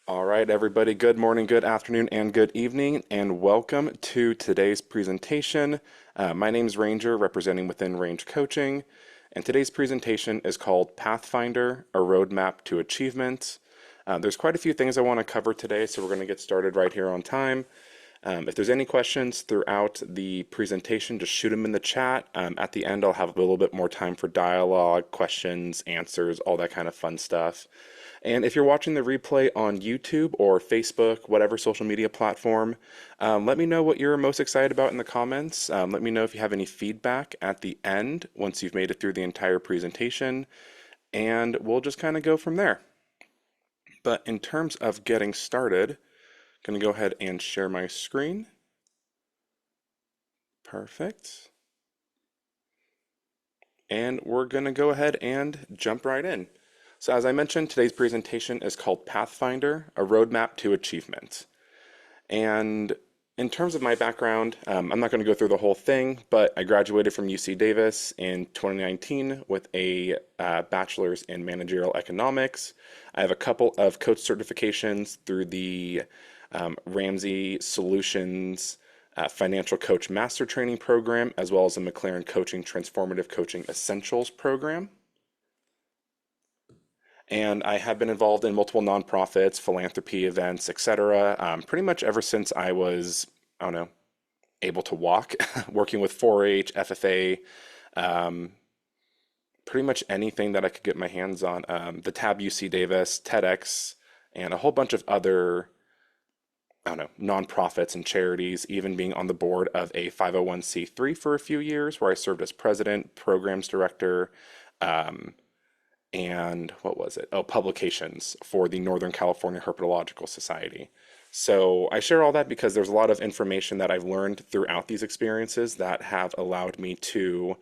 All right, everybody, good morning, good afternoon, and good evening, and welcome to today's presentation. My name is Ranger, representing within Range Coaching, and today's presentation is called Pathfinder, a Roadmap to Achievement. There's quite a few things I want to cover today, so we're going to get started right here on time. If there's any questions throughout the presentation, just shoot them in the chat. At the end, I'll have a little bit more time for dialogue, questions, answers, all that kind of fun stuff. And if you're watching the replay on YouTube or Facebook, whatever social media platform, let me know what you're most excited about in the comments. Let me know if you have any feedback at the end once you've made it through the entire presentation, and we'll just kind of go from there. But in terms of getting started, I'm going to go ahead and share my screen. Perfect. And we're going to go ahead and jump right in. So as I mentioned, today's presentation is called Pathfinder, a Roadmap to Achievement. And in terms of my background, I'm not going to go through the whole thing, but I graduated from UC Davis in 2019 with a bachelor's in managerial economics. I have a couple of coach certifications through the Ramsey Solutions Financial Coach Master Training Program, as well as the McLaren Coaching Transformative Coaching Essentials Program. And I have been involved in multiple nonprofits, philanthropy events, etc. Pretty much ever since I was, I don't know, able to walk, working with 4-H, FFA, pretty much anything that I could get my hands on. The TAB UC Davis, TEDx, and a whole bunch of other, I don't know, nonprofits and charities, even being on the board of a 501c3 for a few years, where I served as president, programs director, and what was it? Oh, publications for the Northern California Herpetological Society. So I share all that because there's a lot of information that I've learned throughout these experiences that have allowed me to,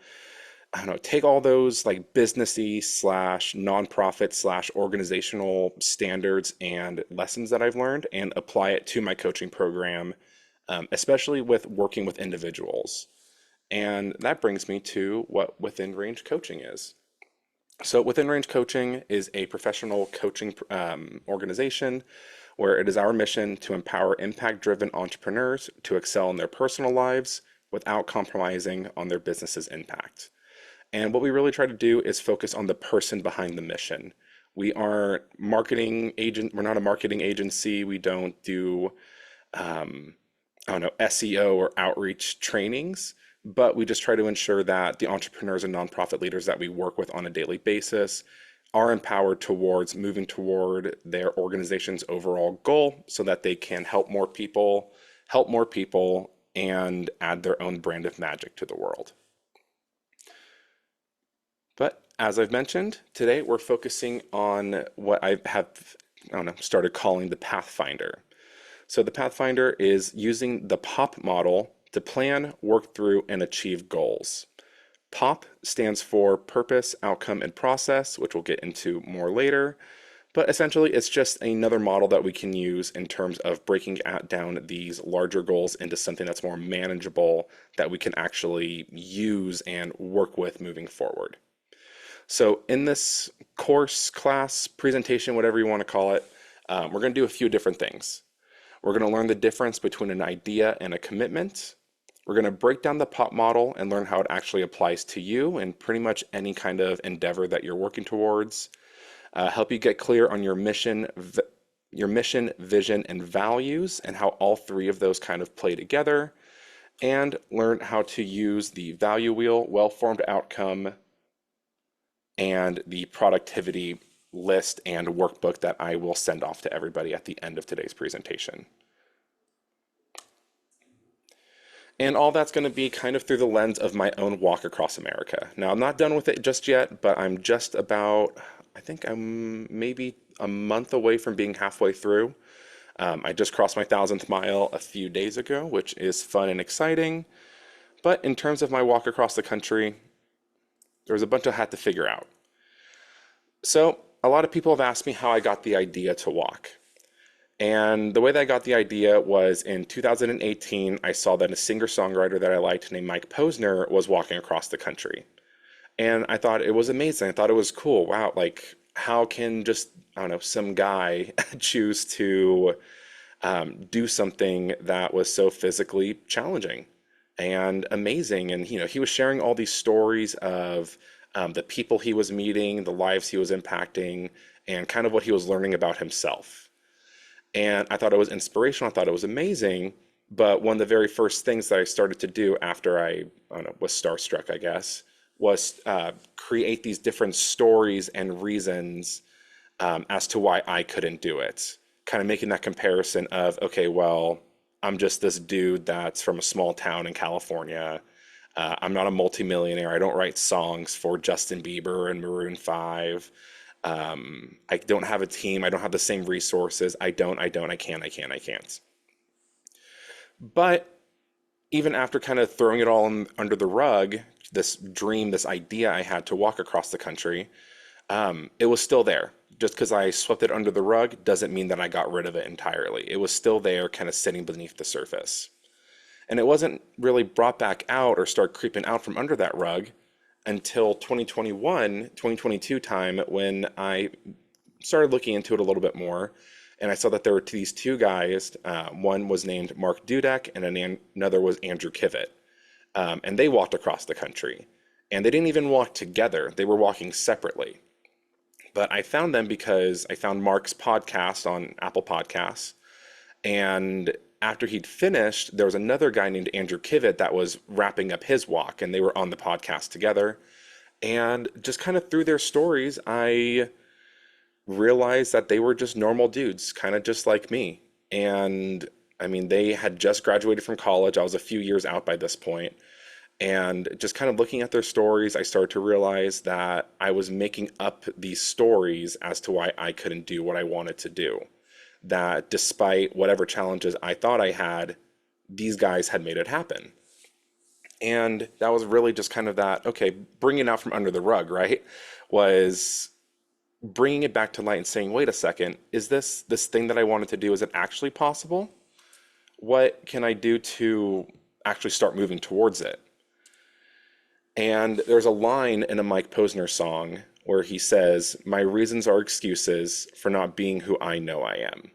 I don't know, take all those like businessy slash nonprofit slash organizational standards and lessons that I've learned and apply it to my coaching program, especially with working with individuals. And that brings me to what Within Range Coaching is. So Within Range Coaching is a professional coaching organization where it is our mission to empower impact-driven entrepreneurs to excel in their personal lives without compromising on their business's impact. And what we really try to do is focus on the person behind the mission. We aren't marketing agent. We're not a marketing agency. We don't do, I don't know, SEO or outreach trainings, but we just try to ensure that the entrepreneurs and nonprofit leaders that we work with on a daily basis are empowered towards moving toward their organization's overall goal so that they can help more people, and add their own brand of magic to the world. But as I've mentioned, today we're focusing on what I don't know, started calling the Pathfinder. So the Pathfinder is using the POP model to plan, work through, and achieve goals. POP stands for Purpose, Outcome, and Process, which we'll get into more later. But essentially, it's just another model that we can use in terms of breaking down these larger goals into something that's more manageable that we can actually use and work with moving forward. So in this course, class, presentation, whatever you want to call it, we're going to do a few different things. We're going to learn the difference between an idea and a commitment. We're going to break down the POP model and learn how it actually applies to you and pretty much any kind of endeavor that you're working towards. Help you get clear on your mission, vision, and values, and how all three of those kind of play together. And learn how to use the value wheel, well-formed outcome, and the productivity list and workbook that I will send off to everybody at the end of today's presentation. And all that's going to be kind of through the lens of my own walk across America. Now, I'm not done with it just yet, but I'm just about, I think I'm maybe a month away from being halfway through. I just crossed my 1,000th mile a few days ago, which is fun and exciting. But in terms of my walk across the country, there was a bunch I had to figure out. So a lot of people have asked me how I got the idea to walk. And the way that I got the idea was in 2018, I saw that a singer-songwriter that I liked named Mike Posner was walking across the country. And I thought it was amazing. I thought it was cool. Wow, like how can just, I don't know, some guy choose to do something that was so physically challenging and amazing? And, he was sharing all these stories of the people he was meeting, the lives he was impacting, and kind of what he was learning about himself. And I thought it was inspirational. I thought it was amazing. But one of the very first things that I started to do after I don't know, was starstruck, I guess, was create these different stories and reasons as to why I couldn't do it. Kind of making that comparison of, okay, well, I'm just this dude that's from a small town in California. I'm not a multimillionaire. I don't write songs for Justin Bieber and Maroon 5. I don't have a team. I don't have the same resources. I can't. But even after kind of throwing it all under the rug, this dream, this idea I had to walk across the country, it was still there. Just because I swept it under the rug doesn't mean that I got rid of it entirely. It was still there, kind of sitting beneath the surface. And it wasn't really brought back out or start creeping out from under that rug until 2021, 2022 time when I started looking into it a little bit more. And I saw that there were these two guys. One was named Mark Dudek and another was Andrew Kivett. And they walked across the country. And they didn't even walk together. They were walking separately. But I found them because I found Mark's podcast on Apple Podcasts. And after he'd finished, there was another guy named Andrew Kivett that was wrapping up his walk, and they were on the podcast together. And just kind of through their stories, I realized that they were just normal dudes, kind of just like me. And I mean, they had just graduated from college. I was a few years out by this point. And just kind of looking at their stories, I started to realize that I was making up these stories as to why I couldn't do what I wanted to do. That despite whatever challenges I thought I had, these guys had made it happen. And that was really just kind of that, okay, bringing it out from under the rug, right? Was bringing it back to light and saying, wait a second, is this thing that I wanted to do, is it actually possible? What can I do to actually start moving towards it? And there's a line in a Mike Posner song where he says, my reasons are excuses for not being who I know I am.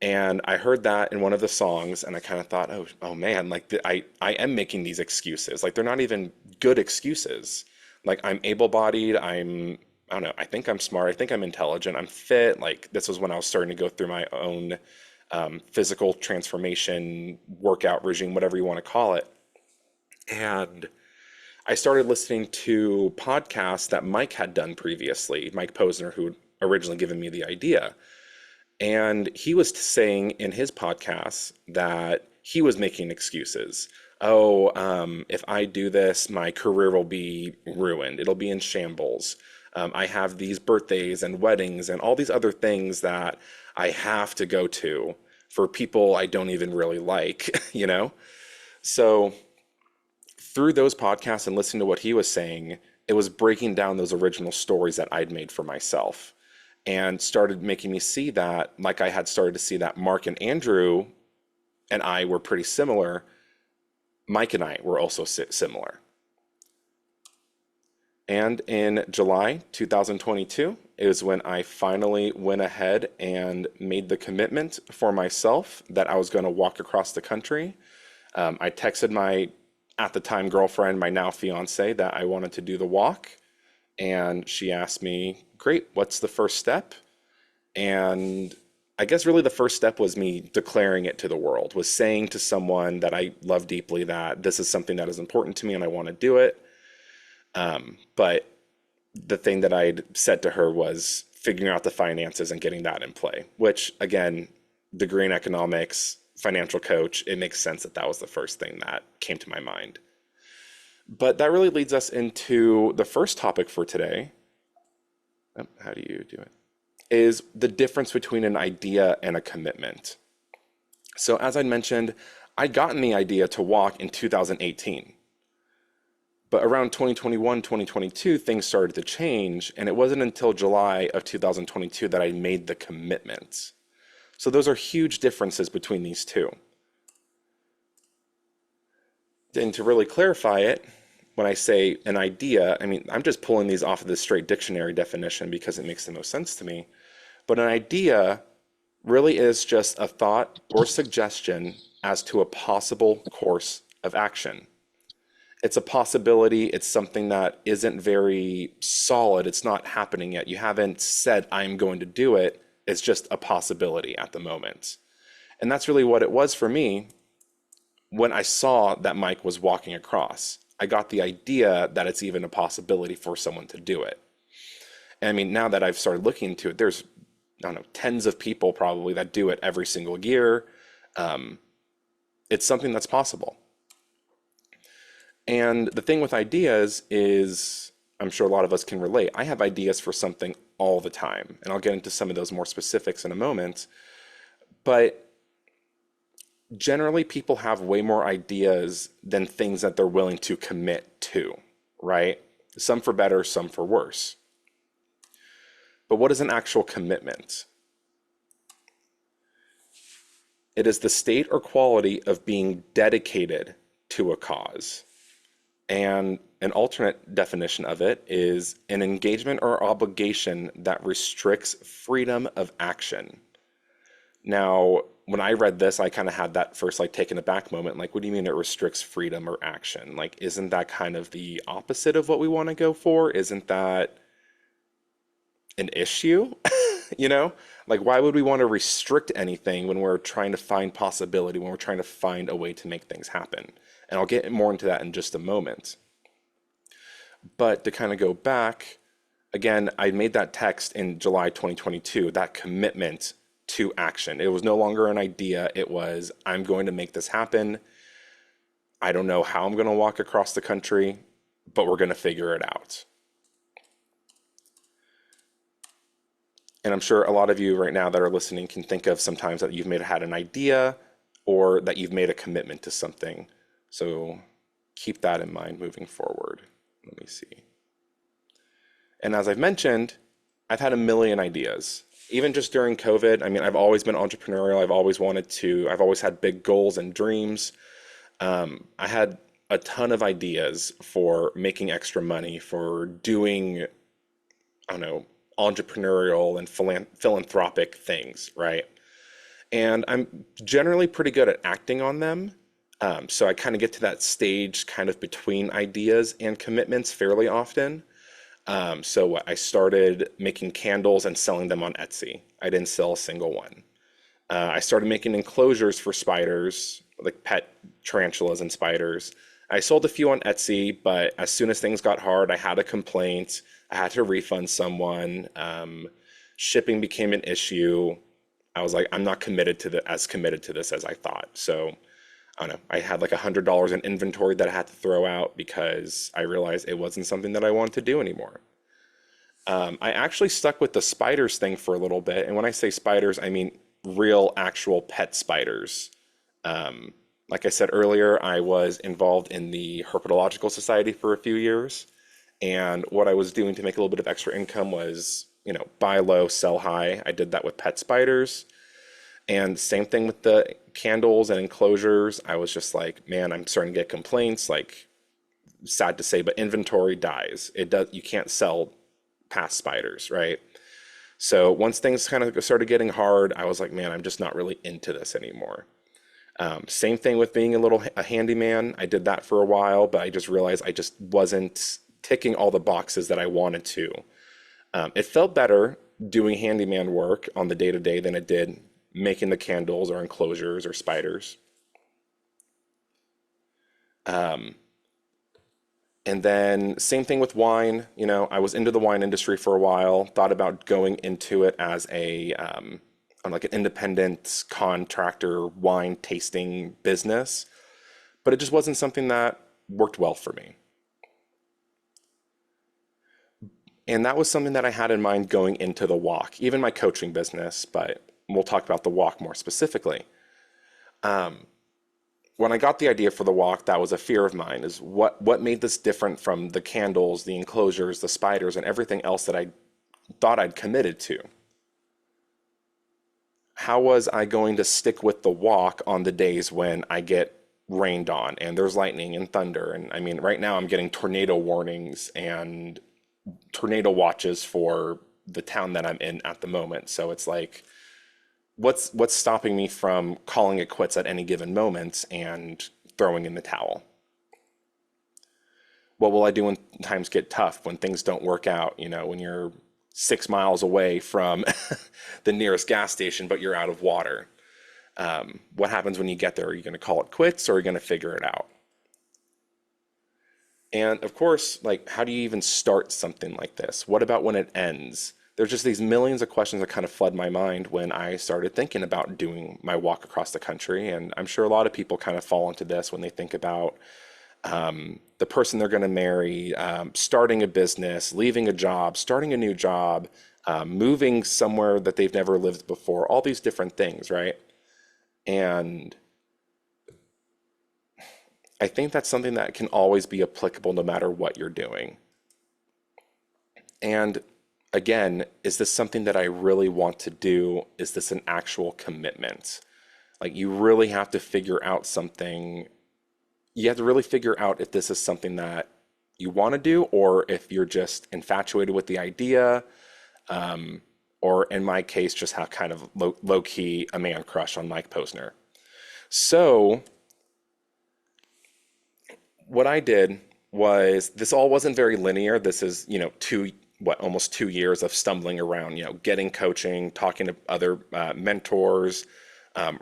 And I heard that in one of the songs, and I kind of thought, oh man, like I am making these excuses. Like they're not even good excuses. Like I'm able-bodied, I don't know, I think I'm smart, I think I'm intelligent, I'm fit. Like this was when I was starting to go through my own physical transformation, workout regime, whatever you want to call it. And I started listening to podcasts that Mike had done previously, Mike Posner, who had originally given me the idea. And he was saying in his podcast that he was making excuses. Oh, if I do this, my career will be ruined. It'll be in shambles. I have these birthdays and weddings and all these other things that I have to go to for people I don't even really like, you know? So through those podcasts and listening to what he was saying, it was breaking down those original stories that I'd made for myself and started making me see that, like I had started to see that Mark and Andrew and I were pretty similar, Mike and I were also similar. And in July 2022 is when I finally went ahead and made the commitment for myself that I was going to walk across the country. I texted my, at the time, girlfriend, my now fiance, that I wanted to do the walk. And she asked me, great, what's the first step? And I guess really the first step was me declaring it to the world, was saying to someone that I love deeply that this is something that is important to me and I want to do it. But the thing that I'd said to her was figuring out the finances and getting that in play, which again, degree in economics, financial coach, it makes sense that that was the first thing that came to my mind. But that really leads us into the first topic for today. How do you do it? Is the difference between an idea and a commitment. So as I mentioned, I'd gotten the idea to walk in 2018. But around 2021, 2022, things started to change, and it wasn't until July of 2022 that I made the commitment. So those are huge differences between these two. And to really clarify it, when I say an idea, I mean, I'm just pulling these off of the straight dictionary definition because it makes the most sense to me. But an idea really is just a thought or suggestion as to a possible course of action. It's a possibility, it's something that isn't very solid, it's not happening yet. You haven't said, I'm going to do it. It's just a possibility at the moment. And that's really what it was for me when I saw that Mike was walking across. I got the idea that it's even a possibility for someone to do it. And I mean, now that I've started looking into it, there's, I don't know, tens of people probably that do it every single year. It's something that's possible. And the thing with ideas is, I'm sure a lot of us can relate. I have ideas for something all the time, and I'll get into some of those more specifics in a moment. But generally, people have way more ideas than things that they're willing to commit to, right? Some for better, some for worse. But what is an actual commitment? It is the state or quality of being dedicated to a cause. And an alternate definition of it is an engagement or obligation that restricts freedom of action. Now, when I read this, I kind of had that first like taken aback moment. Like, what do you mean it restricts freedom or action? Like, isn't that kind of the opposite of what we want to go for? Isn't that an issue? You know, like why would we want to restrict anything when we're trying to find possibility, when we're trying to find a way to make things happen? And I'll get more into that in just a moment. But to kind of go back, again, I made that text in July 2022, that commitment to action. It was no longer an idea. It was, I'm going to make this happen. I don't know how I'm going to walk across the country, but we're going to figure it out. And I'm sure a lot of you right now that are listening can think of sometimes that you've had an idea or that you've made a commitment to something. So keep that in mind moving forward. Let me see. And as I've mentioned, I've had a million ideas. Even just during COVID, I mean, I've always been entrepreneurial. I've always had big goals and dreams. I had a ton of ideas for making extra money, for doing, I don't know, entrepreneurial and philanthropic things, right? And I'm generally pretty good at acting on them. So I kind of get to that stage kind of between ideas and commitments fairly often. So I started making candles and selling them on Etsy. I didn't sell a single one. I started making enclosures for spiders, like pet tarantulas and spiders. I sold a few on Etsy, but as soon as things got hard, I had a complaint. I had to refund someone. Shipping became an issue. I was like, I'm not committed to as committed to this as I thought. So I don't know. I had like $100 in inventory that I had to throw out because I realized it wasn't something that I wanted to do anymore. I actually stuck with the spiders thing for a little bit. And when I say spiders, I mean real, actual pet spiders. Like I said earlier, I was involved in the Herpetological Society for a few years. And what I was doing to make a little bit of extra income was, buy low, sell high. I did that with pet spiders. And same thing with the candles and enclosures. I was just like, man, I'm starting to get complaints. Like, sad to say, but inventory dies. You can't sell past spiders, right? So once things kind of started getting hard, I was like, man, I'm just not really into this anymore. Same thing with being a handyman. I did that for a while, but I just realized I just wasn't ticking all the boxes that I wanted to. It felt better doing handyman work on the day-to-day than it did making the candles or enclosures or spiders. And then same thing with wine. I was into the wine industry for a while, thought about going into it as like an independent contractor wine tasting business, but it just wasn't something that worked well for me. And that was something that I had in mind going into the walk, even my coaching business, but we'll talk about the walk more specifically. When I got the idea for the walk, that was a fear of mine, is what made this different from the candles, the enclosures, the spiders, and everything else that I thought I'd committed to. How was I going to stick with the walk on the days when I get rained on and there's lightning and thunder. And I mean, right now I'm getting tornado warnings and tornado watches for the town that I'm in at the moment. So it's like, what's stopping me from calling it quits at any given moment and throwing in the towel? What will I do when times get tough, when things don't work out, when you're 6 miles away from the nearest gas station, but you're out of water? What happens when you get there? Are you going to call it quits or are you going to figure it out? And of course, like, how do you even start something like this? What about when it ends? There's just these millions of questions that kind of flood my mind when I started thinking about doing my walk across the country. And I'm sure a lot of people kind of fall into this when they think about the person they're going to marry, starting a business, leaving a job, starting a new job, moving somewhere that they've never lived before, all these different things, right? And I think that's something that can always be applicable no matter what you're doing. And again, is this something that I really want to do? Is this an actual commitment? Like, you really have to figure out something. You have to really figure out if this is something that you want to do or if you're just infatuated with the idea, or in my case, just have kind of low key a man crush on Mike Posner. So what I did was, this all wasn't very linear. This is, almost 2 years of stumbling around, getting coaching, talking to other mentors,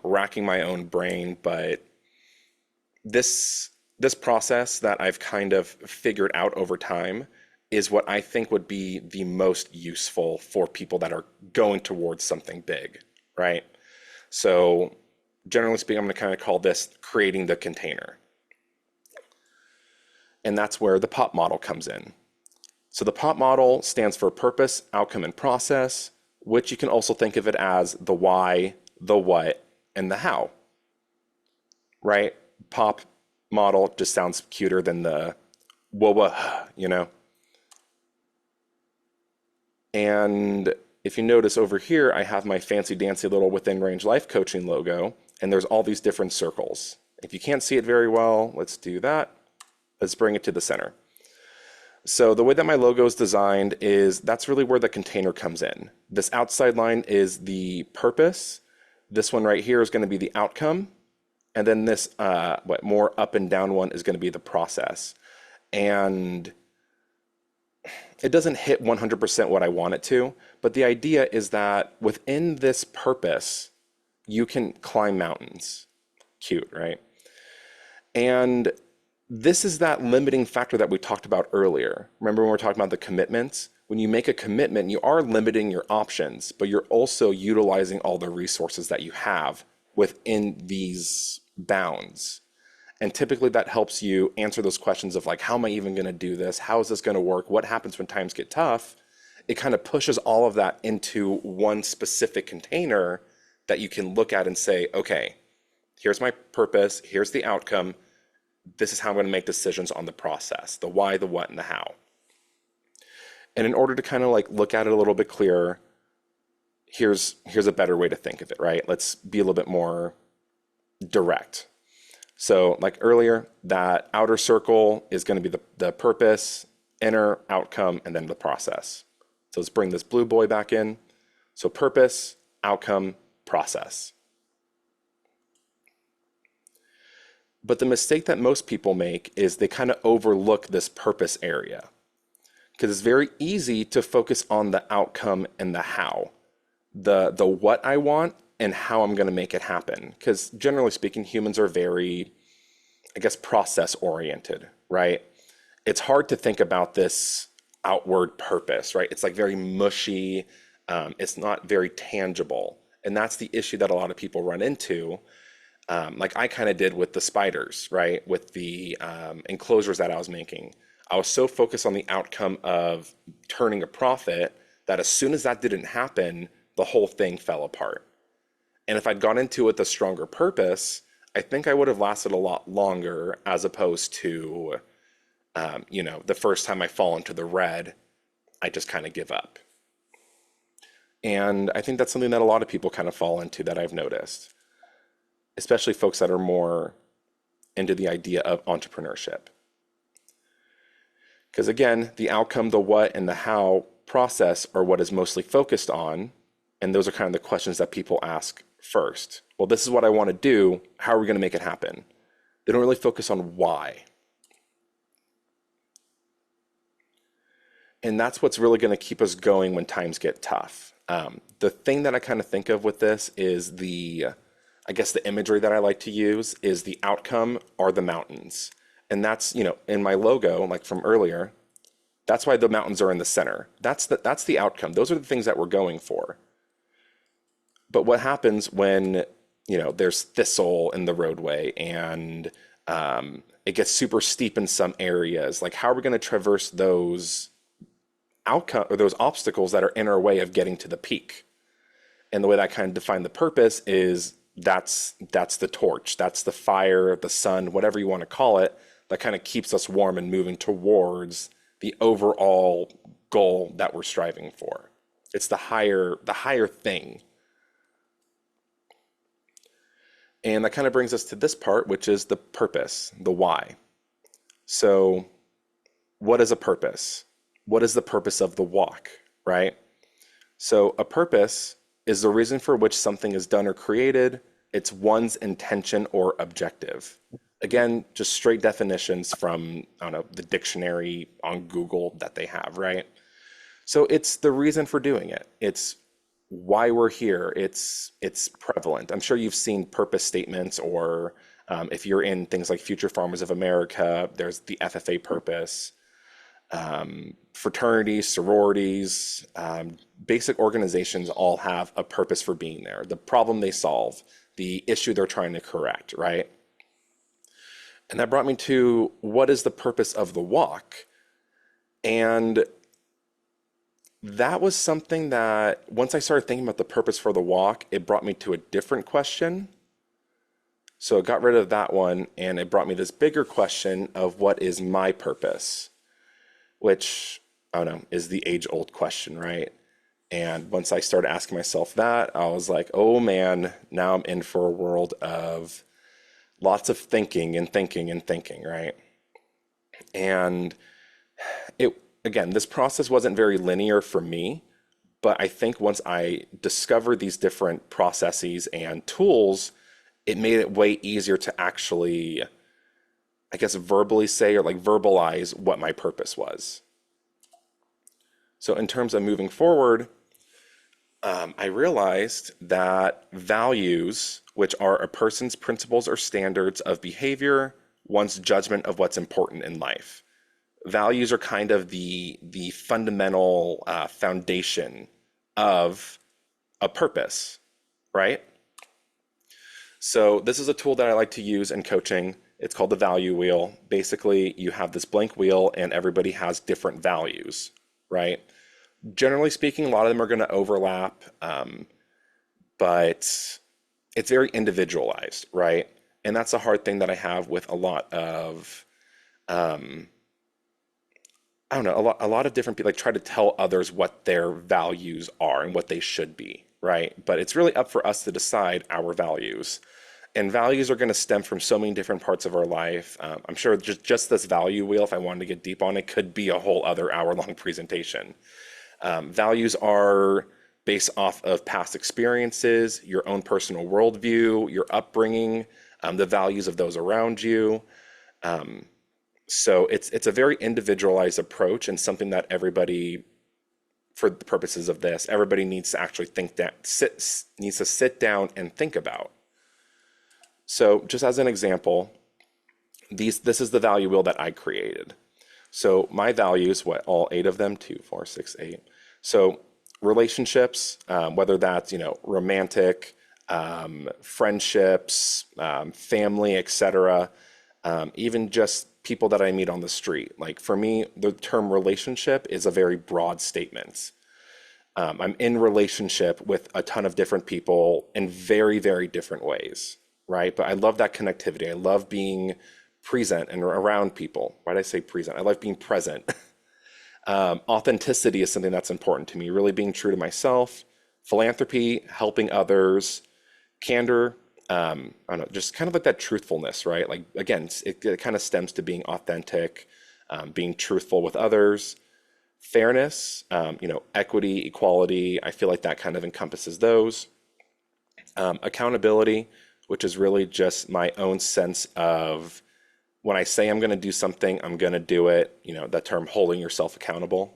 racking my own brain. But this process that I've kind of figured out over time is what I think would be the most useful for people that are going towards something big, right? So generally speaking, I'm going to kind of call this creating the container. And that's where the POP model comes in. So the POP model stands for purpose, outcome, and process, which you can also think of it as the why, the what, and the how, right? POP model just sounds cuter than the wah. And if you notice over here, I have my fancy dancy little within range life coaching logo, and there's all these different circles. If you can't see it very well, let's do that. Let's bring it to the center. So the way that my logo is designed is that's really where the container comes in. This outside line is the purpose. This one right here is going to be the outcome. And then this more up and down one is going to be the process. And it doesn't hit 100% what I want it to, but the idea is that within this purpose, you can climb mountains. Cute, right? And this is that limiting factor that we talked about earlier. Remember when we were talking about the commitments? When you make a commitment, you are limiting your options, but you're also utilizing all the resources that you have within these bounds. And typically that helps you answer those questions of like, how am I even going to do this? How is this going to work? What happens when times get tough? It kind of pushes all of that into one specific container that you can look at and say, okay, here's my purpose, here's the outcome. This is how I'm going to make decisions on the process, the why, the what, and the how. And in order to kind of like look at it a little bit clearer, here's a better way to think of it, right? Let's be a little bit more direct. So like earlier, that outer circle is going to be the purpose, inner, outcome, and then the process. So let's bring this blue boy back in. So purpose, outcome, process. But the mistake that most people make is they kind of overlook this purpose area, because it's very easy to focus on the outcome and the how, the what I want and how I'm going to make it happen. Because generally speaking, humans are very, I guess, process oriented, right? It's hard to think about this outward purpose, right? It's like very mushy. It's not very tangible. And that's the issue that a lot of people run into. Like I kind of did with the spiders, right? With the enclosures that I was making. I was so focused on the outcome of turning a profit that as soon as that didn't happen, the whole thing fell apart. And if I'd gone into it with a stronger purpose, I think I would have lasted a lot longer, as opposed to, the first time I fall into the red, I just kind of give up. And I think that's something that a lot of people kind of fall into that I've noticed, especially folks that are more into the idea of entrepreneurship. Because again, the outcome, the what, and the how process are what is mostly focused on. And those are kind of the questions that people ask first. Well, this is what I want to do. How are we going to make it happen? They don't really focus on why. And that's what's really going to keep us going when times get tough. The thing that I kind of think of with this is I guess the imagery that I like to use is the outcome are the mountains. And that's, in my logo, like from earlier, that's why the mountains are in the center. That's the outcome. Those are the things that we're going for. But what happens when, there's thistle in the roadway and it gets super steep in some areas? Like, how are we going to traverse those outcome or those obstacles that are in our way of getting to the peak? And the way that I kind of define the purpose is that's the torch, that's the fire, the sun, whatever you want to call it, that kind of keeps us warm and moving towards the overall goal that we're striving for. It's the higher thing. And that kind of brings us to this part, which is the purpose, the why. So what is a purpose? What is the purpose of the walk, right? So a purpose is the reason for which something is done or created. It's one's intention or objective. Again, just straight definitions from, I don't know, the dictionary on Google that they have, right? So it's the reason for doing it. It's why we're here. It's prevalent. I'm sure you've seen purpose statements, or if you're in things like Future Farmers of America, there's the FFA purpose. Fraternities, sororities, basic organizations all have a purpose for being there. The problem they solve, the issue they're trying to correct, right? And that brought me to what is the purpose of the walk? And that was something that once I started thinking about the purpose for the walk, it brought me to a different question. So I got rid of that one and it brought me this bigger question of what is my purpose? Which, I don't know, is the age-old question, right? And once I started asking myself that, I was like, oh man, now I'm in for a world of lots of thinking and thinking and thinking, right? And again, this process wasn't very linear for me, but I think once I discovered these different processes and tools, it made it way easier to actually, I guess, verbally say or like verbalize what my purpose was. So in terms of moving forward, I realized that values, which are a person's principles or standards of behavior, one's judgment of what's important in life. Values are kind of the fundamental foundation of a purpose, right? So this is a tool that I like to use in coaching. It's called the value wheel. Basically, you have this blank wheel and everybody has different values, right? Generally speaking, a lot of them are going to overlap, but it's very individualized, right? And that's a hard thing that I have with a lot of, I don't know, a lot of different people like try to tell others what their values are and what they should be, right? But it's really up for us to decide our values. And values are going to stem from so many different parts of our life. I'm sure just this value wheel, if I wanted to get deep on it, could be a whole other hour-long presentation. Values are based off of past experiences, your own personal worldview, your upbringing, the values of those around you. So it's a very individualized approach and something that everybody, for the purposes of this, everybody needs to actually needs to sit down and think about. So just as an example, this is the value wheel that I created. So my values, all 8 of them, 2, 4, 6, 8. So relationships, whether that's, romantic, friendships, family, etc., even just people that I meet on the street. Like for me, the term relationship is a very broad statement. I'm in relationship with a ton of different people in very, very different ways, right? But I love that connectivity. I love being present and around people. Why did I say present? I like being present. Authenticity is something that's important to me, really being true to myself. Philanthropy, helping others. Candor, I don't know, just kind of like that truthfulness, right? Like again, it kind of stems to being authentic, being truthful with others, fairness, equity, equality. I feel like that kind of encompasses those. Accountability, which is really just my own sense of when I say I'm going to do something, I'm going to do it. That term holding yourself accountable.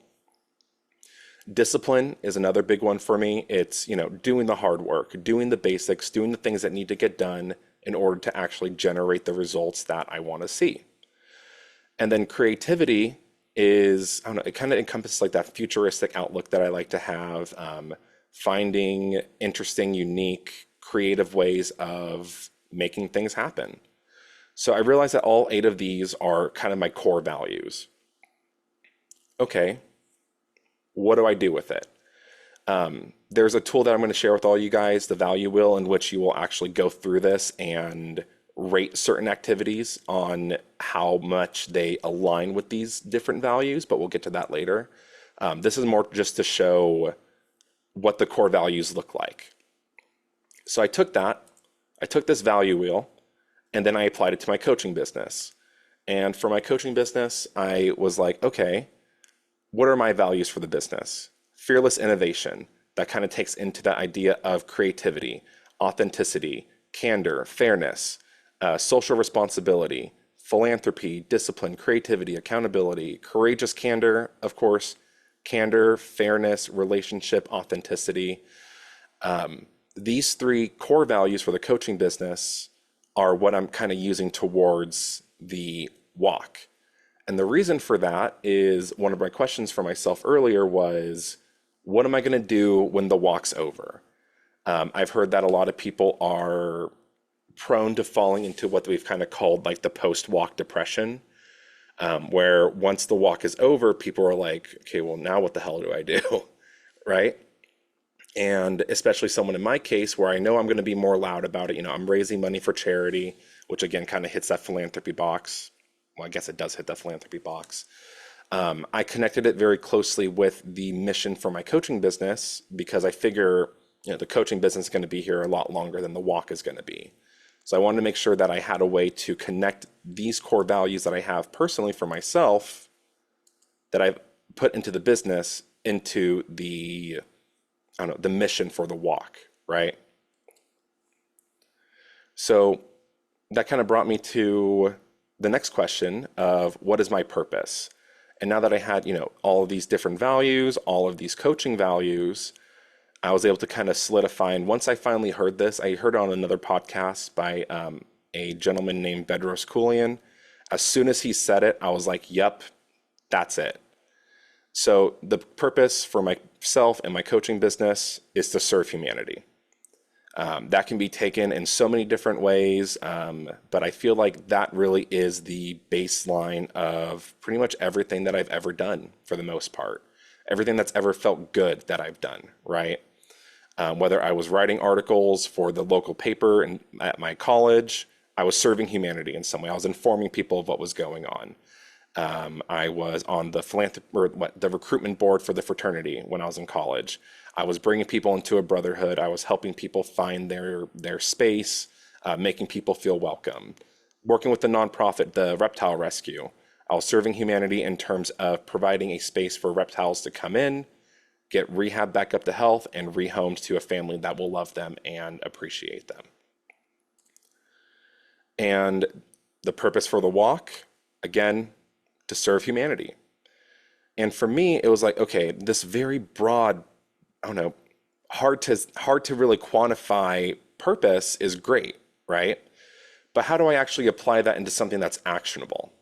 Discipline is another big one for me. It's, doing the hard work, doing the basics, doing the things that need to get done in order to actually generate the results that I want to see. And then creativity is, I don't know, it kind of encompasses like that futuristic outlook that I like to have, finding interesting, unique, creative ways of making things happen. So I realize that all 8 of these are kind of my core values. Okay, what do I do with it? There's a tool that I'm going to share with all you guys, the value wheel, in which you will actually go through this and rate certain activities on how much they align with these different values, but we'll get to that later. This is more just to show what the core values look like. So I took this value wheel, and then I applied it to my coaching business. And for my coaching business, I was like, okay, what are my values for the business? Fearless innovation. That kind of takes into the idea of creativity, authenticity, candor, fairness, social responsibility, philanthropy, discipline, creativity, accountability, courageous candor, of course, candor, fairness, relationship, authenticity. These 3 core values for the coaching business are what I'm kind of using towards the walk. And the reason for that is one of my questions for myself earlier was, what am I going to do when the walk's over? I've heard that a lot of people are prone to falling into what we've kind of called like the post-walk depression, where once the walk is over, people are like, okay, well, now what the hell do I do? Right? And especially someone in my case where I know I'm going to be more loud about it. I'm raising money for charity, which again kind of hits that philanthropy box. Well, I guess it does hit that philanthropy box. I connected it very closely with the mission for my coaching business because I figure, the coaching business is going to be here a lot longer than the walk is going to be. So I wanted to make sure that I had a way to connect these core values that I have personally for myself that I've put into the business into the, I don't know, the mission for the walk, right? So that kind of brought me to the next question of what is my purpose? And now that I had, all of these different values, all of these coaching values, I was able to kind of solidify. And once I finally heard this, I heard it on another podcast by a gentleman named Bedros Keuilian. As soon as he said it, I was like, yep, that's it. So the purpose for myself and my coaching business is to serve humanity. That can be taken in so many different ways, but I feel like that really is the baseline of pretty much everything that I've ever done for the most part. Everything that's ever felt good that I've done, right? Whether I was writing articles for the local paper and at my college, I was serving humanity in some way. I was informing people of what was going on. I was on the the recruitment board for the fraternity when I was in college. I was bringing people into a brotherhood. I was helping people find their space, making people feel welcome. Working with the nonprofit, the Reptile Rescue, I was serving humanity in terms of providing a space for reptiles to come in, get rehab back up to health, and rehomed to a family that will love them and appreciate them. And the purpose for the walk, again, to serve humanity. And for me, it was like, okay, this very broad, I don't know, hard to really quantify purpose is great, right? But how do I actually apply that into something that's actionable?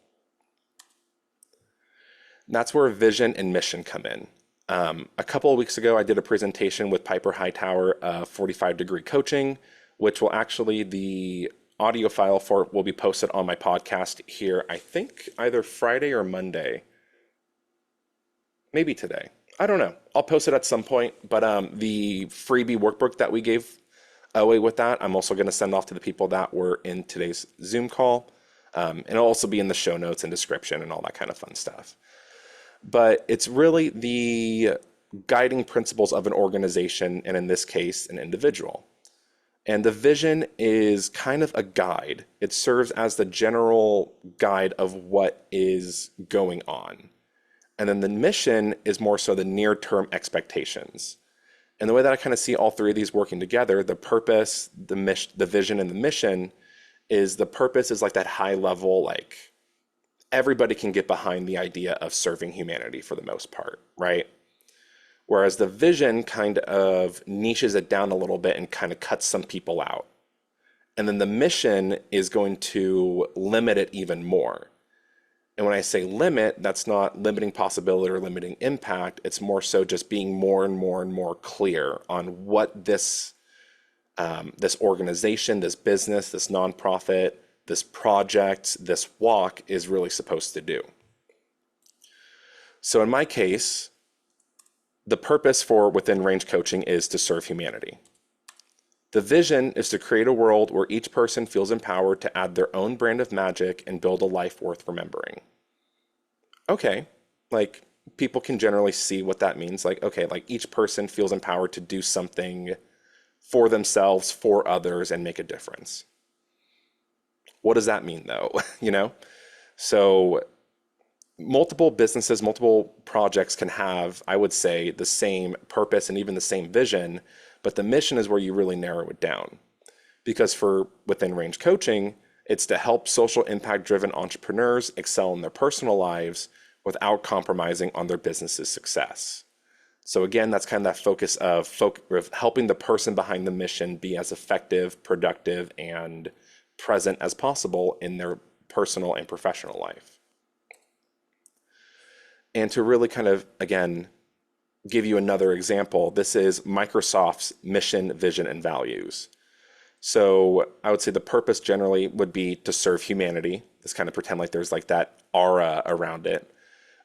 That's where vision and mission come in. A couple of weeks ago, I did a presentation with Piper Hightower of 45 Degree Coaching, which will actually, the audio file for it will be posted on my podcast here, I think either Friday or Monday. Maybe today. I don't know. I'll post it at some point. But the freebie workbook that we gave away with that, I'm also going to send off to the people that were in today's Zoom call. And it'll also be in the show notes and description and all that kind of fun stuff. But it's really the guiding principles of an organization, and in this case, an individual. And the vision is kind of a guide. It serves as the general guide of what is going on. And then the mission is more so the near-term expectations. And the way that I kind of see all three of these working together, the purpose, the mission, the vision, and the mission, is the purpose is like that high level, like everybody can get behind the idea of serving humanity for the most part, right? Whereas the vision kind of niches it down a little bit and kind of cuts some people out. And then the mission is going to limit it even more. And when I say limit, that's not limiting possibility or limiting impact. It's more so just being more and more and more clear on what this organization, this business, this nonprofit, this project, this walk is really supposed to do. So in my case, the purpose for Within Range Coaching is to serve humanity. The vision is to create a world where each person feels empowered to add their own brand of magic and build a life worth remembering. Okay, like people can generally see what that means. Like, okay, like each person feels empowered to do something for themselves, for others, and make a difference. What does that mean though? You know? So multiple businesses, multiple projects can have, I would say, the same purpose and even the same vision, but the mission is where you really narrow it down. Because for Within Range Coaching, it's to help social impact driven entrepreneurs excel in their personal lives without compromising on their business's success. So again, that's kind of that focus of helping the person behind the mission be as effective, productive, and present as possible in their personal and professional life. And to really kind of, again, give you another example, this is Microsoft's mission, vision, and values. So I would say the purpose generally would be to serve humanity. Let's kind of pretend like there's like that aura around it.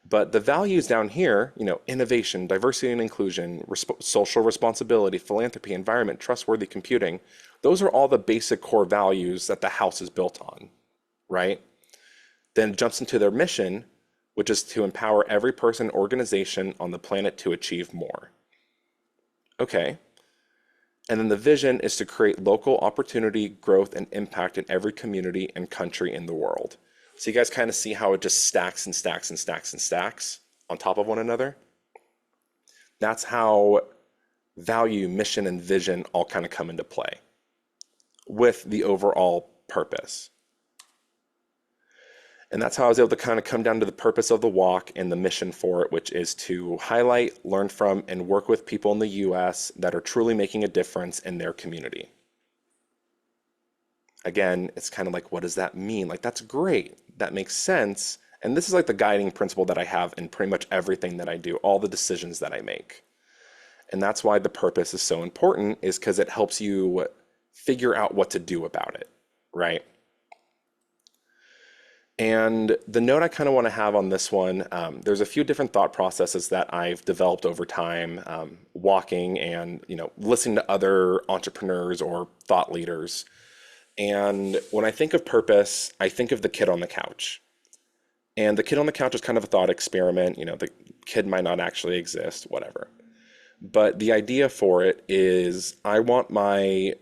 But the values down here, you know, innovation, diversity and inclusion, social responsibility, philanthropy, environment, trustworthy computing, those are all the basic core values that the house is built on, right? Then it jumps into their mission, which is to empower every person and organization on the planet to achieve more. Okay. And then the vision is to create local opportunity, growth, and impact in every community and country in the world. So you guys kind of see how it just stacks and stacks and stacks and stacks on top of one another. That's how value, mission, and vision all kind of come into play with the overall purpose. And that's how I was able to kind of come down to the purpose of the walk and the mission for it, which is to highlight, learn from, and work with people in the US that are truly making a difference in their community. Again, it's kind of like, what does that mean? Like, that's great. That makes sense. And this is like the guiding principle that I have in pretty much everything that I do, all the decisions that I make. And that's why the purpose is so important, is because it helps you figure out what to do about it, right? And the note I kind of want to have on this one, there's a few different thought processes that I've developed over time, walking and, you know, listening to other entrepreneurs or thought leaders. And when I think of purpose, I think of the kid on the couch. And the kid on the couch is kind of a thought experiment. You know, the kid might not actually exist, whatever. But the idea for it is I want my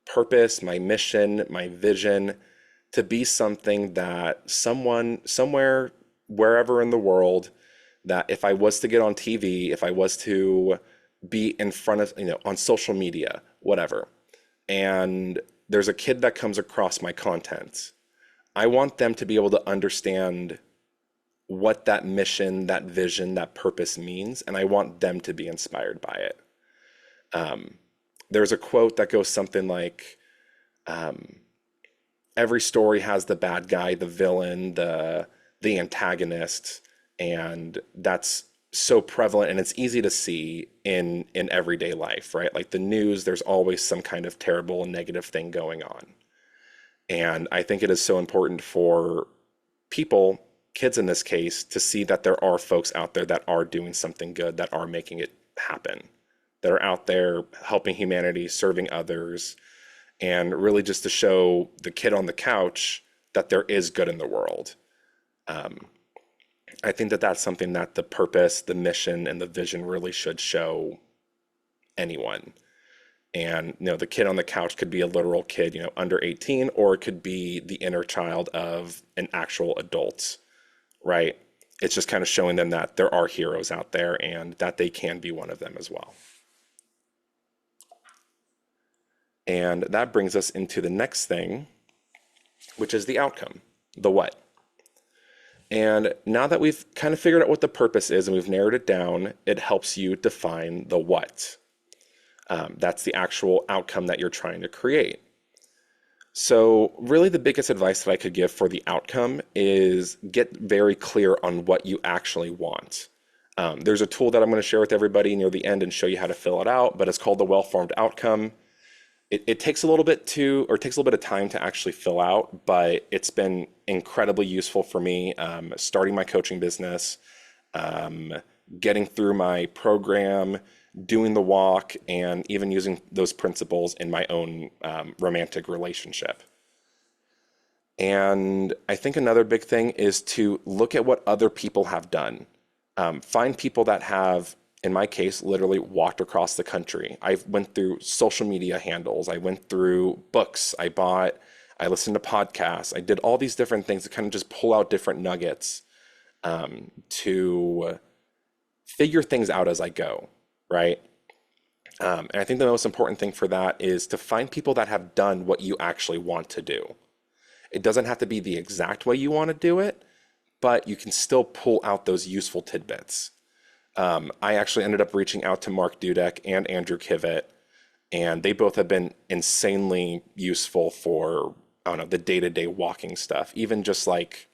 purpose, my mission, my vision to be something that someone, somewhere, wherever in the world, that if I was to get on TV, if I was to be in front of, you know, on social media, whatever, and there's a kid that comes across my content, I want them to be able to understand what that mission, that vision, that purpose means, and I want them to be inspired by it. There's a quote that goes something like, every story has the bad guy, the villain, the antagonist, and that's so prevalent and it's easy to see in everyday life, right? Like the news, there's always some kind of terrible and negative thing going on. And I think it is so important for people, kids in this case, to see that there are folks out there that are doing something good, that are making it happen, that are out there helping humanity, serving others, and really just to show the kid on the couch that there is good in the world. I think that that's something that the purpose, the mission, and the vision really should show anyone. And the kid on the couch could be a literal kid, under 18, or it could be the inner child of an actual adult, right? It's just kind of showing them that there are heroes out there and that they can be one of them as well. And that brings us into the next thing, which is the outcome, the what. And now that we've kind of figured out what the purpose is and we've narrowed it down, it helps you define the what. That's the actual outcome that you're trying to create. So really the biggest advice that I could give for the outcome is get very clear on what you actually want. There's a tool that I'm going to share with everybody near the end and show you how to fill it out, but it's called the well-formed outcome. It takes a little bit of time to actually fill out, but it's been incredibly useful for me starting my coaching business, getting through my program, doing the walk, and even using those principles in my own romantic relationship. And I think another big thing is to look at what other people have done. Find people that have, in my case, literally walked across the country. I went through social media handles. I went through books. I listened to podcasts. I did all these different things to kind of just pull out different nuggets to figure things out as I go, right? And I think the most important thing for that is to find people that have done what you actually want to do. It doesn't have to be the exact way you want to do it, but you can still pull out those useful tidbits. I actually ended up reaching out to Mark Dudek and Andrew Kivett, and they both have been insanely useful for, I don't know, the day-to-day walking stuff. Even just like,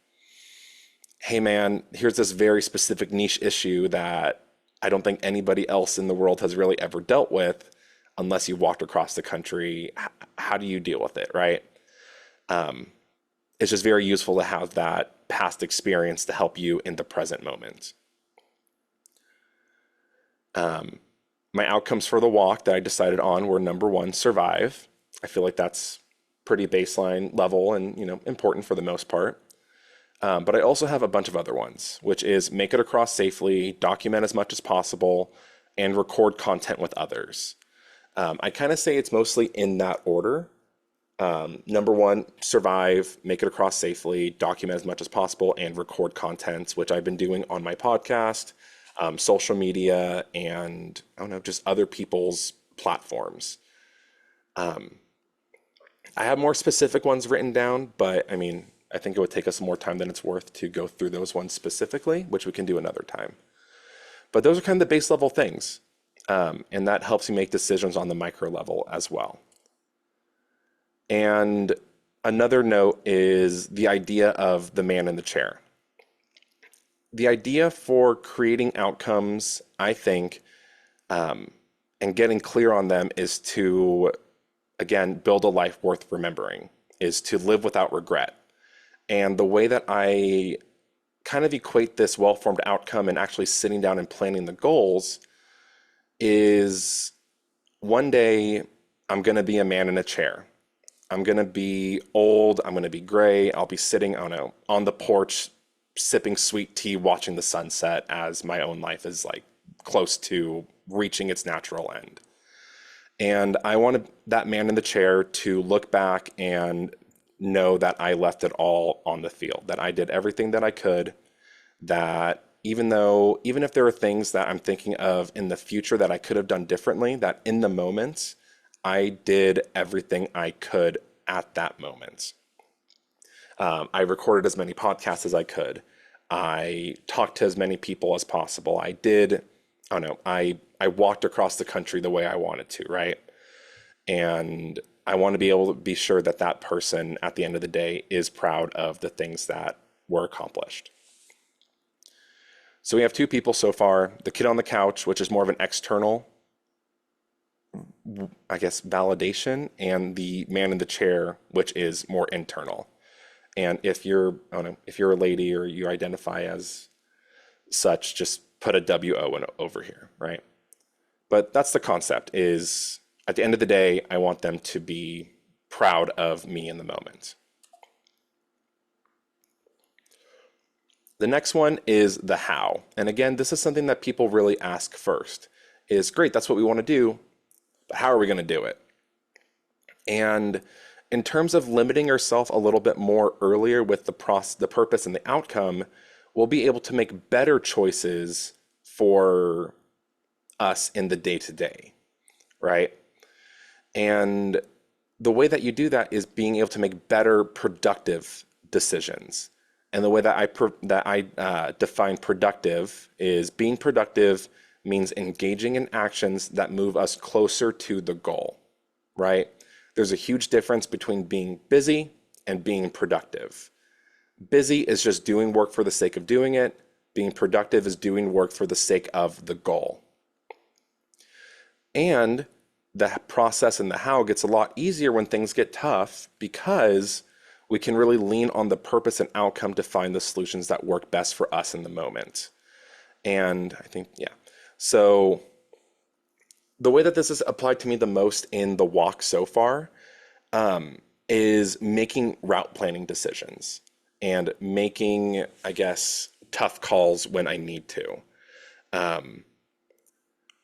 hey man, here's this very specific niche issue that I don't think anybody else in the world has really ever dealt with unless you walked across the country. How do you deal with it, right? It's just very useful to have that past experience to help you in the present moment. My outcomes for the walk that I decided on were number one, survive. I feel like that's pretty baseline level and important for the most part. But I also have a bunch of other ones, which is make it across safely, document as much as possible, and record content with others. I kind of say it's mostly in that order. Number one, survive, make it across safely, document as much as possible, and record content, which I've been doing on my podcast, social media, and I don't know, just other people's platforms. I have more specific ones written down, but I mean, I think it would take us more time than it's worth to go through those ones specifically, which we can do another time. But those are kind of the base level things. And that helps you make decisions on the micro level as well. And another note is the idea of the man in the chair. The idea for creating outcomes, I think, and getting clear on them is to, again, build a life worth remembering, is to live without regret. And the way that I kind of equate this well-formed outcome and actually sitting down and planning the goals is one day I'm going to be a man in a chair. I'm going to be old. I'm going to be gray. I'll be sitting on the porch, sipping sweet tea, watching the sunset as my own life is like close to reaching its natural end. And I want that man in the chair to look back and know that I left it all on the field, that I did everything that I could, that even if there are things that I'm thinking of in the future that I could have done differently, that in the moment, I did everything I could at that moment. I recorded as many podcasts as I could. I talked to as many people as possible. I walked across the country the way I wanted to, right? And I want to be able to be sure that that person at the end of the day is proud of the things that were accomplished. So we have two people so far, the kid on the couch, which is more of an external, I guess, validation, and the man in the chair, which is more internal. And if you're a lady or you identify as such, just put a WO over here, right? But that's the concept is, at the end of the day, I want them to be proud of me in the moment. The next one is the how. And again, this is something that people really ask first. Is great, that's what we want to do, But how are we going to do it? And in terms of limiting ourselves a little bit more earlier with the purpose and the outcome, we'll be able to make better choices for us in the day to day, right? And the way that you do that is being able to make better productive decisions. And the way that I define productive is being productive means engaging in actions that move us closer to the goal, right? There's a huge difference between being busy and being productive. Busy is just doing work for the sake of doing it. Being productive is doing work for the sake of the goal. And the process and the how gets a lot easier when things get tough because we can really lean on the purpose and outcome to find the solutions that work best for us in the moment. And I think, yeah. So the way that this has applied to me the most in the walk so far is making route planning decisions and making, I guess, tough calls when I need to.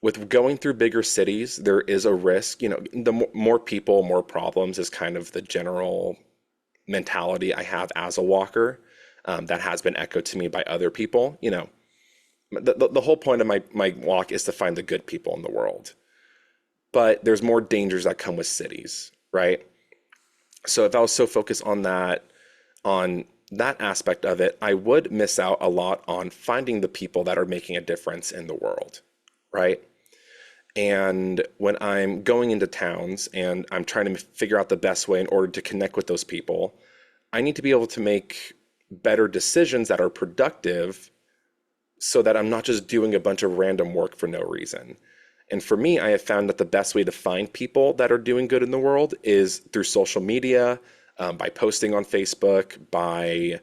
With going through bigger cities, there is a risk, the more people, more problems is kind of the general mentality I have as a walker, that has been echoed to me by other people. The whole point of my walk is to find the good people in the world. But there's more dangers that come with cities, right? So if I was so focused on that aspect of it, I would miss out a lot on finding the people that are making a difference in the world, right? And when I'm going into towns and I'm trying to figure out the best way in order to connect with those people, I need to be able to make better decisions that are productive so that I'm not just doing a bunch of random work for no reason. And for me, I have found that the best way to find people that are doing good in the world is through social media, by posting on Facebook, by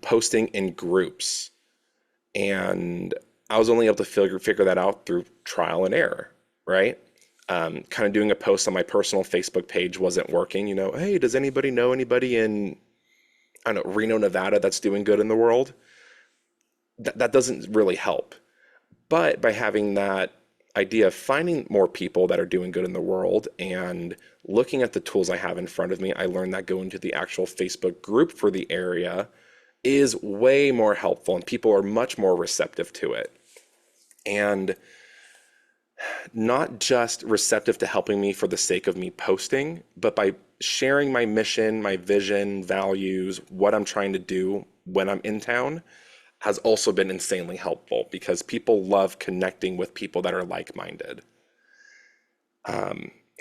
posting in groups. And I was only able to figure that out through trial and error, right? Kind of doing a post on my personal Facebook page wasn't working. Hey, does anybody know anybody in, I don't know, Reno, Nevada that's doing good in the world? That doesn't really help. But by having that idea of finding more people that are doing good in the world and looking at the tools I have in front of me, I learned that going to the actual Facebook group for the area is way more helpful and people are much more receptive to it. And not just receptive to helping me for the sake of me posting, but by sharing my mission, my vision, values, what I'm trying to do when I'm in town has also been insanely helpful because people love connecting with people that are like-minded.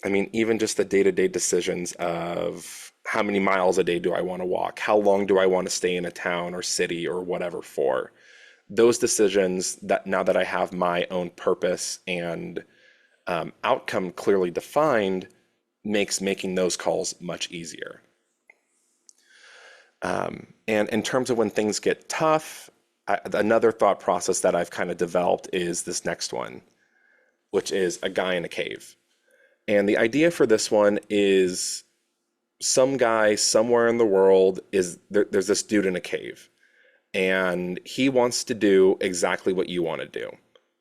Even just the day-to-day decisions of how many miles a day do I want to walk? How long do I want to stay in a town or city or whatever for? Those decisions that now that I have my own purpose and outcome clearly defined makes making those calls much easier. And in terms of when things get tough, another thought process that I've kind of developed is this next one, which is a guy in a cave. And the idea for this one is some guy somewhere in the world there's this dude in a cave and he wants to do exactly what you want to do.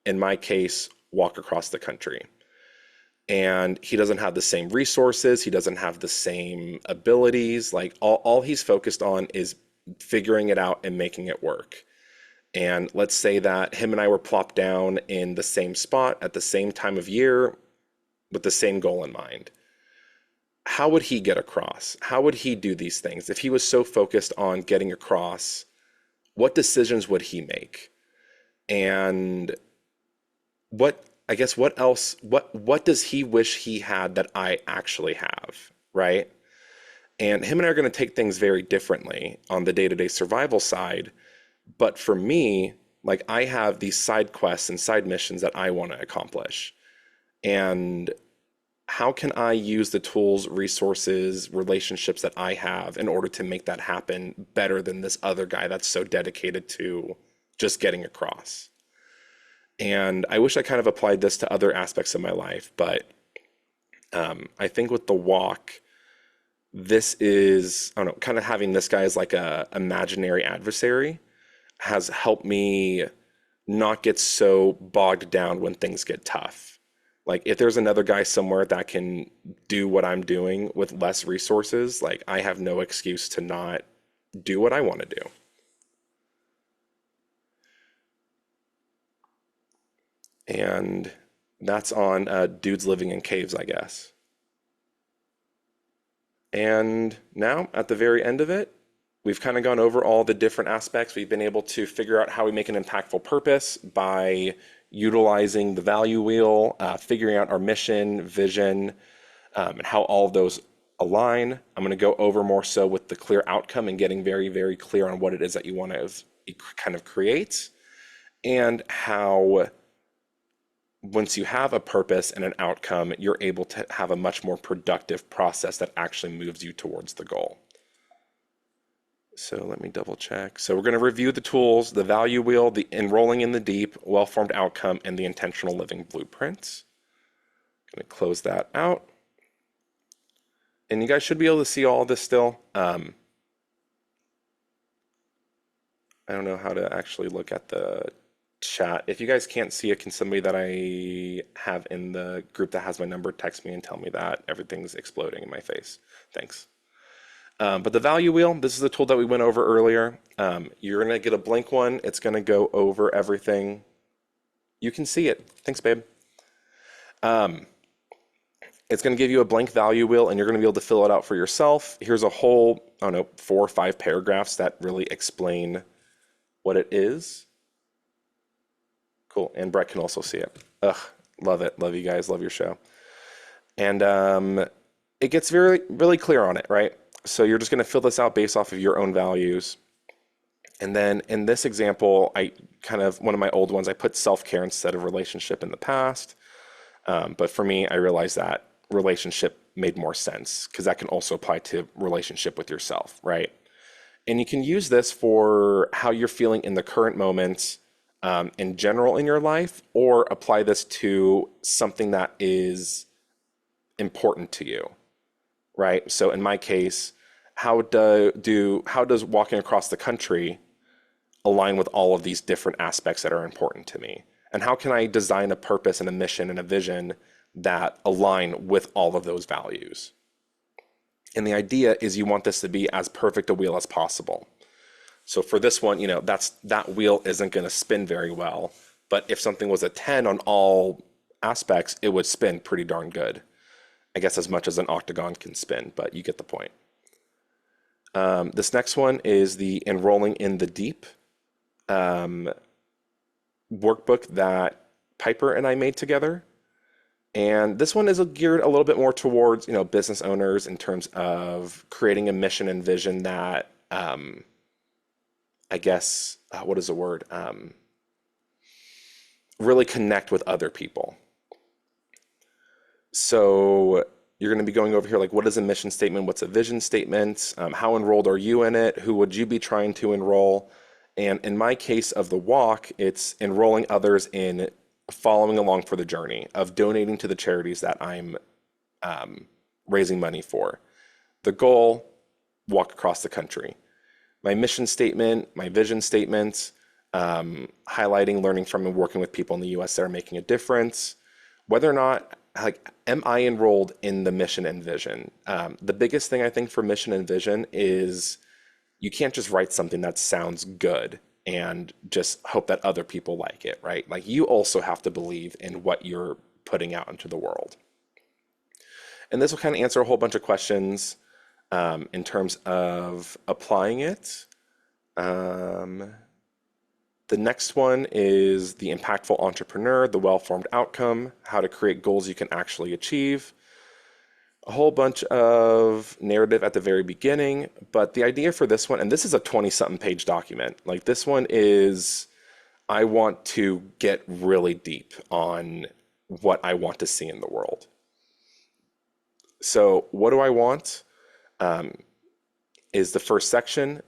In my case, walk across the country. And he doesn't have the same resources. He doesn't have the same abilities. Like all he's focused on is figuring it out and making it work. And let's say that him and I were plopped down in the same spot at the same time of year with the same goal in mind. How would he get across? How would he do these things? If he was so focused on getting across, what decisions would he make? And what else, what does he wish he had that I actually have, right? And him and I are going to take things very differently on the day-to-day survival side. But for me, like I have these side quests and side missions that I want to accomplish. And how can I use the tools, resources, relationships that I have in order to make that happen better than this other guy that's so dedicated to just getting across? And I wish I kind of applied this to other aspects of my life, but I think with the walk, this is, I don't know, kind of having this guy as like a imaginary adversary has helped me not get so bogged down when things get tough. Like if there's another guy somewhere that can do what I'm doing with less resources, like I have no excuse to not do what I want to do. And that's on dudes living in caves, I guess. And now at the very end of it, we've kind of gone over all the different aspects. We've been able to figure out how we make an impactful purpose by utilizing the value wheel, figuring out our mission, vision, and how all of those align. I'm going to go over more so with the clear outcome and getting very, very clear on what it is that you want to kind of create, and how once you have a purpose and an outcome, you're able to have a much more productive process that actually moves you towards the goal. So let me double check. So we're going to review the tools, the value wheel, the enrolling in the deep, well-formed outcome, and the intentional living blueprints. Going to close that out. And you guys should be able to see all this still. I don't know how to actually look at the chat. If you guys can't see it, can somebody that I have in the group that has my number text me and tell me that everything's exploding in my face? Thanks. But the value wheel, this is the tool that we went over earlier. You're going to get a blank one. It's going to go over everything. You can see it. Thanks, babe. It's going to give you a blank value wheel, and you're going to be able to fill it out for yourself. Here's a whole, I don't know, 4 or 5 paragraphs that really explain what it is. Cool. And Brett can also see it. Ugh, love it. Love you guys. Love your show. And it gets really clear on it, right? So you're just going to fill this out based off of your own values. And then in this example, one of my old ones, I put self-care instead of relationship in the past. But for me, I realized that relationship made more sense because that can also apply to relationship with yourself, right? And you can use this for how you're feeling in the current moment, in general in your life, or apply this to something that is important to you, right? So in my case, how does walking across the country align with all of these different aspects that are important to me? And how can I design a purpose and a mission and a vision that align with all of those values? And the idea is you want this to be as perfect a wheel as possible. So for this one, that wheel isn't going to spin very well. But if something was a 10 on all aspects, it would spin pretty darn good. I guess as much as an octagon can spin, but you get the point. This next one is the enrolling in the deep workbook that Piper and I made together. And this one is geared a little bit more towards, business owners in terms of creating a mission and vision that, what is the word? Really connect with other people. So you're going to be going over here, like, what is a mission statement? What's a vision statement? How enrolled are you in it? Who would you be trying to enroll? And in my case of the walk, it's enrolling others in following along for the journey of donating to the charities that I'm raising money for. The goal, walk across the country. My mission statement, my vision statements, highlighting, learning from, and working with people in the U.S. that are making a difference. Whether or not, am I enrolled in the mission and vision? The biggest thing I think for mission and vision is you can't just write something that sounds good and just hope that other people like it, right? Like you also have to believe in what you're putting out into the world. And this will kind of answer a whole bunch of questions in terms of applying it. The next one is the impactful entrepreneur, the well-formed outcome, how to create goals you can actually achieve. A whole bunch of narrative at the very beginning, but the idea for this one, and this is a 20-something page document, like this one is, I want to get really deep on what I want to see in the world. So what do I want is the first section.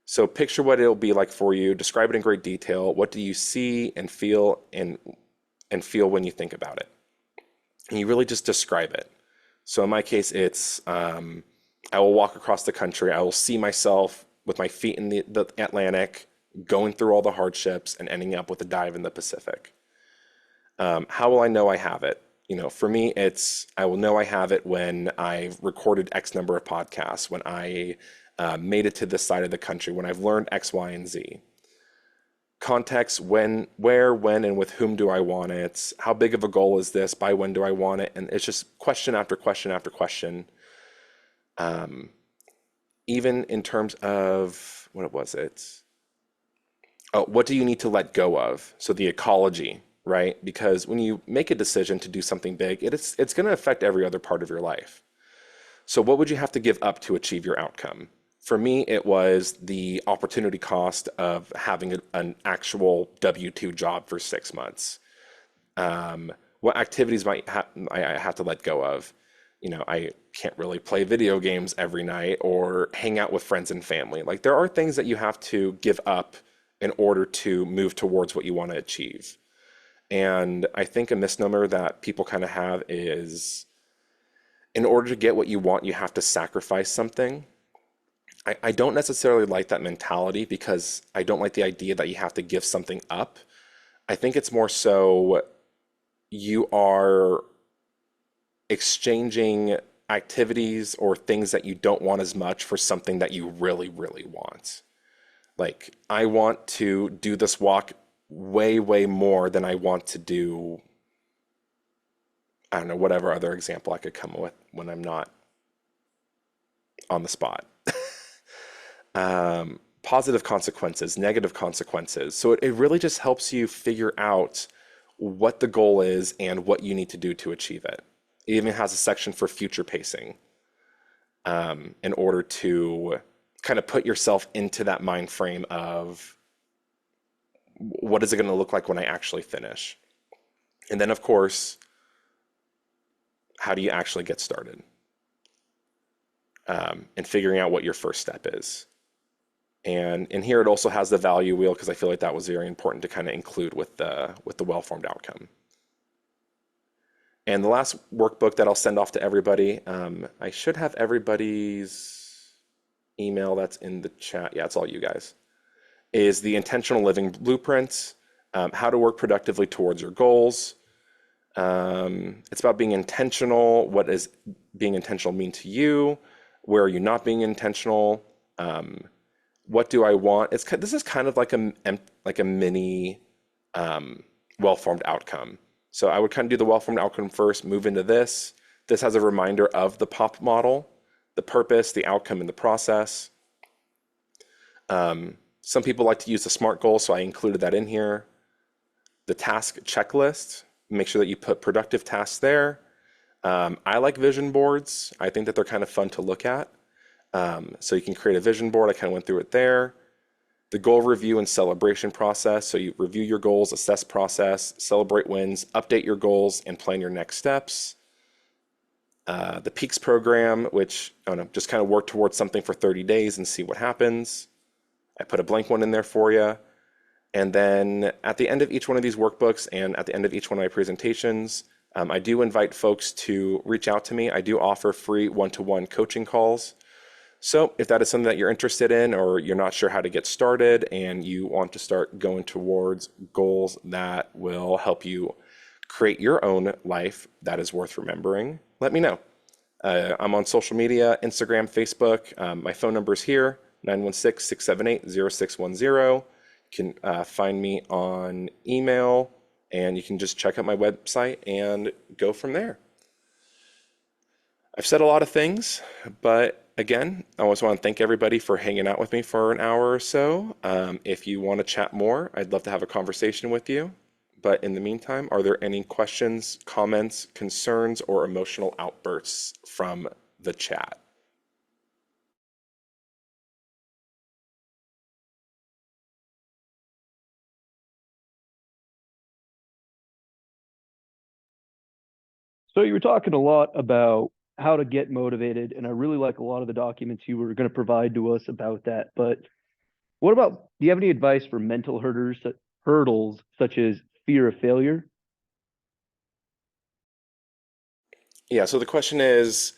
So picture what it'll be like for you, describe it in great detail. What do you see and feel and feel when you think about it? And you really just describe it. So in my case, it's I will walk across the country. I will see myself with my feet in the Atlantic, going through all the hardships and ending up with a dive in the Pacific. How will I know I have it? For me, it's I will know I have it when I've recorded X number of podcasts, when I made it to this side of the country, when I've learned X, Y, and Z. Context: when, where, when, and with whom do I want it? How big of a goal is this? By when do I want it? And it's just question after question after question. Even in terms of what was it? Oh, what do you need to let go of? So the ecology, right? Because when you make a decision to do something big, it's going to affect every other part of your life. So what would you have to give up to achieve your outcome? For me, it was the opportunity cost of having an actual W-2 job for 6 months. What activities I have to let go of? I can't really play video games every night or hang out with friends and family. Like there are things that you have to give up in order to move towards what you want to achieve. And I think a misnomer that people kind of have is in order to get what you want, you have to sacrifice something. I don't necessarily like that mentality because I don't like the idea that you have to give something up. I think it's more so you are exchanging activities or things that you don't want as much for something that you really, really want. Like, I want to do this walk way, way more than I want to do, I don't know, whatever other example I could come up with when I'm not on the spot. Positive consequences, negative consequences. So it really just helps you figure out what the goal is and what you need to do to achieve it. It even has a section for future pacing, in order to kind of put yourself into that mind frame of what is it going to look like when I actually finish? And then, of course, how do you actually get started? And figuring out what your first step is. And in here, it also has the value wheel because I feel like that was very important to kind of include with the well-formed outcome. And the last workbook that I'll send off to everybody, I should have everybody's email that's in the chat. Yeah, it's all you guys. Is the Intentional Living Blueprint, how to work productively towards your goals. It's about being intentional. What does being intentional mean to you? Where are you not being intentional? What do I want? This is kind of like a mini well-formed outcome. So I would kind of do the well-formed outcome first, move into this. This has a reminder of the POP model, the purpose, the outcome, and the process. Some people like to use the SMART goal, so I included that in here. The task checklist, make sure that you put productive tasks there. I like vision boards. I think that they're kind of fun to look at. So you can create a vision board. I kind of went through it there. The goal review and celebration process. So you review your goals, assess process, celebrate wins, update your goals, and plan your next steps. The peaks program, which I don't know, just kind of work towards something for 30 days and see what happens. I put a blank one in there for you. And then at the end of each one of these workbooks and at the end of each one of my presentations, I do invite folks to reach out to me. I do offer free one-to-one coaching calls. So if that is something that you're interested in or you're not sure how to get started and you want to start going towards goals that will help you create your own life that is worth remembering, let me know. I'm on social media, Instagram, Facebook. My phone number is here, 916-678-0610. You can find me on email and you can just check out my website and go from there. I've said a lot of things, but again, I always want to thank everybody for hanging out with me for an hour or so. If you want to chat more, I'd love to have a conversation with you. But in the meantime, are there any questions, comments, concerns, or emotional outbursts from the chat? So you were talking a lot about how to get motivated, and I really like a lot of the documents you were going to provide to us about that. But what about, do you have any advice for mental hurdles such as fear of failure? Yeah, so the question is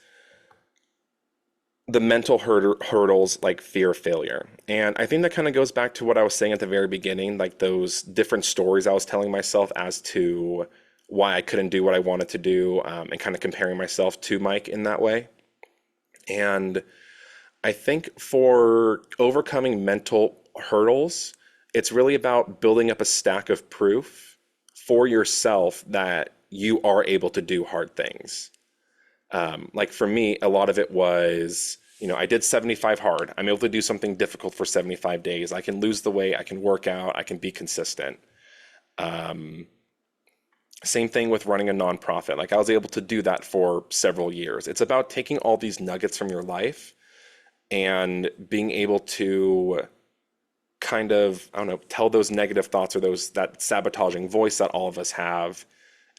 the mental hurdles like fear of failure. And I think that kind of goes back to what I was saying at the very beginning, like those different stories I was telling myself as to why I couldn't do what I wanted to do, and kind of comparing myself to Mike in that way. And I think for overcoming mental hurdles, it's really about building up a stack of proof for yourself that you are able to do hard things. Like for me, a lot of it was, I did 75 hard. I'm able to do something difficult for 75 days. I can lose the weight, I can work out, I can be consistent. Same thing with running a nonprofit. Like I was able to do that for several years. It's about taking all these nuggets from your life and being able to kind of, I don't know, tell those negative thoughts or that sabotaging voice that all of us have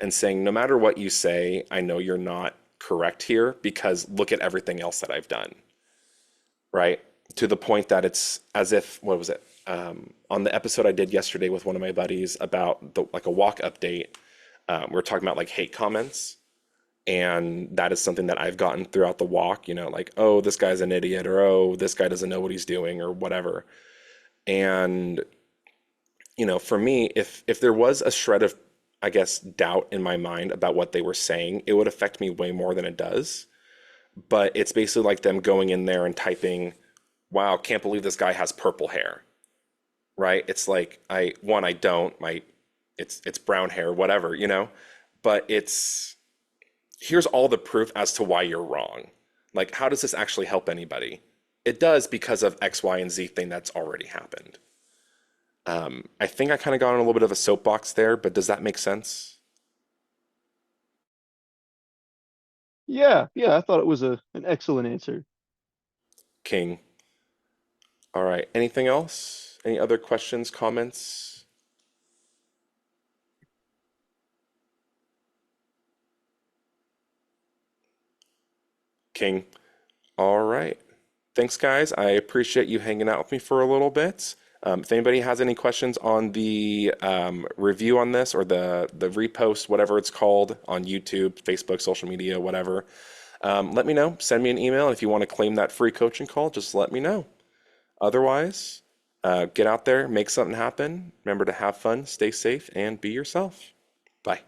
and saying, no matter what you say, I know you're not correct here because look at everything else that I've done, right? To the point that it's as if, what was it? On the episode I did yesterday with one of my buddies about like a walk update, we were talking about like hate comments. And that is something that I've gotten throughout the walk, like, oh, this guy's an idiot, or oh, this guy doesn't know what he's doing, or whatever. And, for me, if there was a shred of, I guess, doubt in my mind about what they were saying, it would affect me way more than it does. But it's basically like them going in there and typing, wow, can't believe this guy has purple hair, right? It's like I don't, it's brown hair, whatever, but here's all the proof as to why you're wrong. Like, how does this actually help anybody? It does because of X, Y, and Z thing that's already happened. I think I kind of got on a little bit of a soapbox there, but does that make sense? Yeah, yeah, I thought it was an excellent answer. King. All right. Anything else? Any other questions, comments? King. All right. Thanks, guys. I appreciate you hanging out with me for a little bit. If anybody has any questions on the review on this or the repost, whatever it's called, on YouTube, Facebook, social media, whatever, let me know. Send me an email. And if you want to claim that free coaching call, just let me know. Otherwise, get out there, make something happen. Remember to have fun, stay safe, and be yourself. Bye.